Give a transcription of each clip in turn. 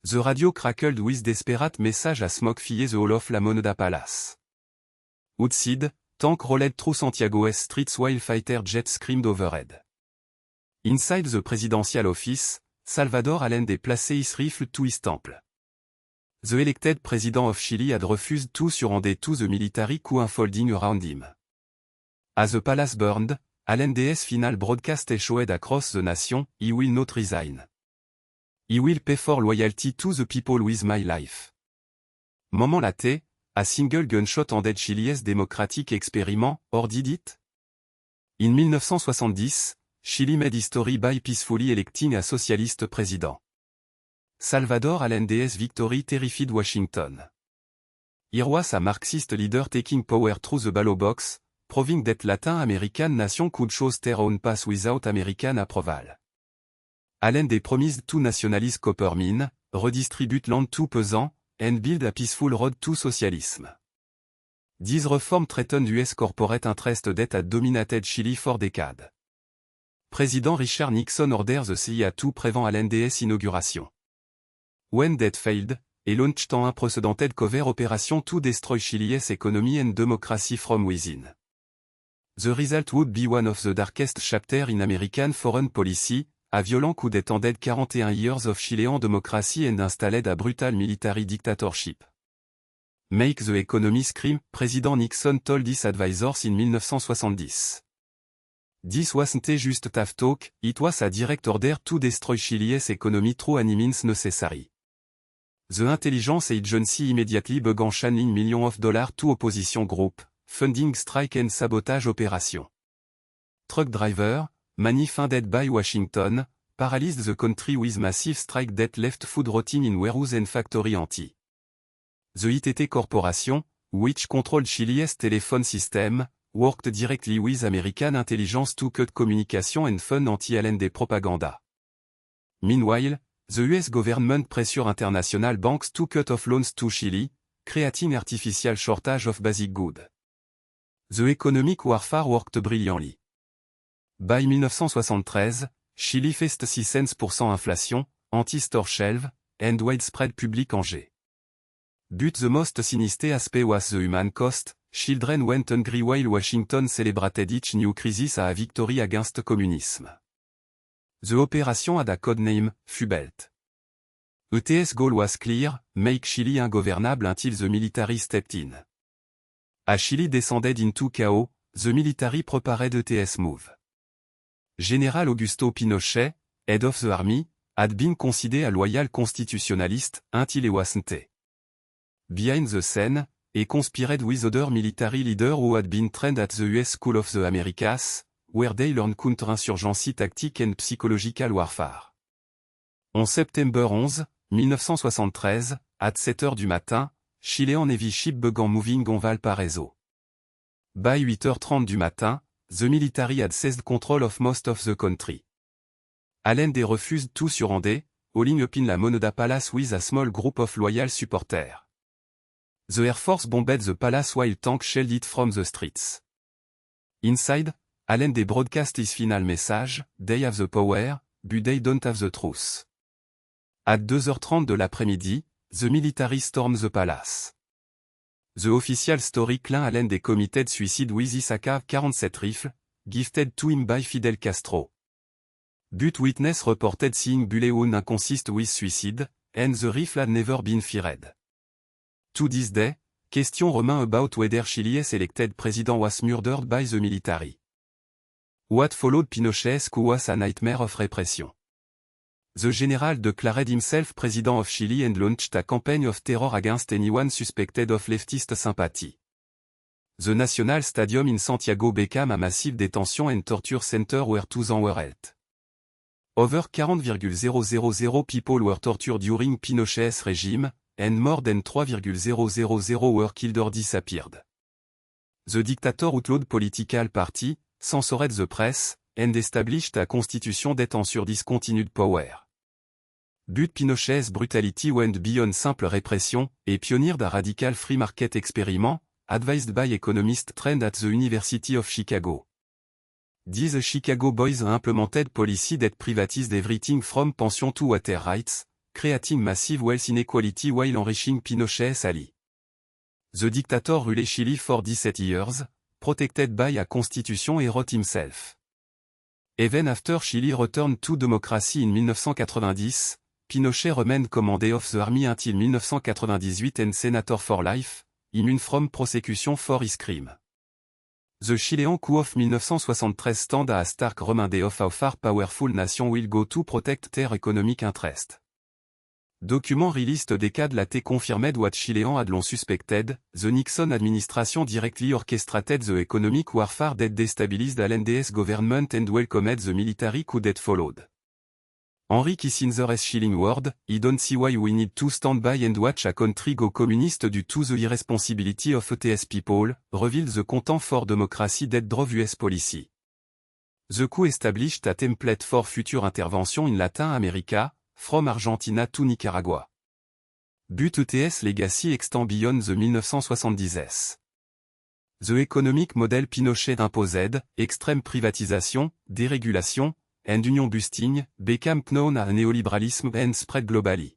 The radio crackled with desperate message as smoke filled the hall of la Moneda Palace. Outside, tank rolled through Santiago's streets while fighter jets screamed overhead. Inside the presidential office, Salvador Allende placed his rifle to his temple. The elected president of Chile had refused to surrender to the military coup unfolding around him. As the palace burned, Allende's final broadcast echoed across the nation, "He will not resign. He will pay for loyalty to the people with my life." Moment latte, a single gunshot ended Chile's democratic experiment, or did it? In 1970, Chile made history by peacefully electing a socialist president. Salvador Allende's victory terrified Washington. Here was a Marxist leader taking power through the ballot box, proving that Latin American nation could choose their own path without American approval. Allende promised to nationalize copper mine, redistribute land to peasants, and build a peaceful road to socialism. These reforms threatened US corporate interest that had dominated Chile for decades. President Richard Nixon ordered the CIA to prevent Allende's inauguration. When that failed, he launched an unprecedented covert operation to destroy Chile's economy and democracy from within. The result would be one of the darkest chapters in American foreign policy, a violent coup that ended 41 years of Chilean democracy and installed a brutal military dictatorship. Make the economy scream, President Nixon told his advisors in 1970. This wasn't just tough talk, it was a direct order to destroy Chile's economy through any means necessary. The intelligence agency immediately began channeling millions of dollars to opposition group, funding strike and sabotage operation. Truck driver, many funded by Washington, paralyzed the country with massive strike that left food rotting in warehouse and factory empty. The ITT Corporation, which controlled Chile's telephone system, worked directly with American intelligence to cut communication and fund anti-Allende propaganda. Meanwhile, the US government pressured international banks to cut off loans to Chile, creating artificial shortage of basic goods. The economic warfare worked brilliantly. By 1973, Chile faced 600% inflation, anti-store shelf, and widespread public danger. But the most sinister aspect was the human cost. Children went hungry while Washington celebrated each new crisis as a victory against communism. The operation had a code name, Fubelt. ET's goal was clear, make Chile ungovernable until the military stepped in. As Chile descended into chaos, the military prepared ET's move. General Augusto Pinochet, head of the army, had been considered a loyal constitutionalist until he wasn't. Behind the scene, he conspired with other military leaders who had been trained at the US School of the Americas, where they learned counterinsurgency tactique and psychological warfare. En September 11, 1973, at 7h du matin, Chilean Navy ship began moving on Valparaiso. By 8h30 du matin, the military had seized control of most of the country. Allende refused to surrender, hauling up in la Moneda Palace with a small group of loyal supporters. The Air Force bombed the palace while tanks shelled it from the streets. Inside, Allende broadcast his final message, "They have the power, but they don't have the truth." At 2h30 de l'après-midi, the military stormed the palace. The official story claimed Allende committed suicide with his AK-47 rifle, gifted to him by Fidel Castro. But witness reported seeing bullet wound inconsistent with suicide, and the rifle had never been fired. To this day, question remain about whether Chile's elected president was murdered by the military. What followed Pinochet's coup was a nightmare of repression. The general declared himself president of Chile and launched a campaign of terror against anyone suspected of leftist sympathy. The National Stadium in Santiago became a massive detention and torture center where thousands were held. Over 40,000 people were tortured during Pinochet's regime, and more than 3,000 were killed or disappeared. The dictator outlawed political party, censored the press, and established a constitution that ensured discontinued power. But Pinochet's brutality went beyond simple repression, et pioneered a radical free market experiment, advised by economists trained at the University of Chicago. These Chicago boys implemented policy that privatized everything from pension to water rights, creating massive wealth inequality while enriching Pinochet's ally. The dictator ruled Chile for 17 years, protected by a constitution and wrote himself. Even after Chile returned to democracy in 1990, Pinochet remained commander of the army until 1998 and senator for life, immune from prosecution for his crime. The Chilean coup of 1973 stand a stark reminder of how far powerful nation will go to protect their economic interest. Document released decade later confirmed what Chileans had long suspected, the Nixon administration directly orchestrated the economic warfare that destabilized Allende's government and welcomed the military coup that followed. Henry Kissinger's chilling word, "I don't see why we need to stand by and watch a country go communist due to the irresponsibility of ETS people," revealed the contempt for democracy that drove US policy. The coup established a template for future intervention in Latin America, from Argentina to Nicaragua. But ETS legacy extend beyond the 1970s. The economic model Pinochet imposed, extreme privatisation, dérégulation, and union busting, became known as neoliberalism and spread globally.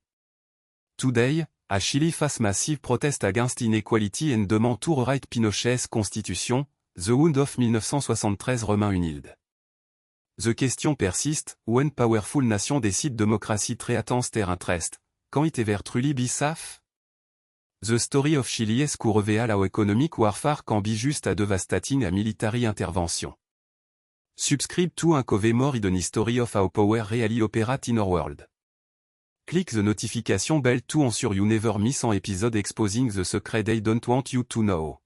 Today, a Chile face massive protest against inequality and demand to rewrite Pinochet's constitution, the wound of 1973 remain unhealed. The question persiste, when powerful nation décide democracy threatens their interest, can it ever truly be safe? The story of Chile's coup reveal how economic warfare can be just as devastating as military intervention. Subscribe to uncover more hidden history of how power really operate in our world. Click the notification bell to ensure you never miss an episode exposing the secret they don't want you to know.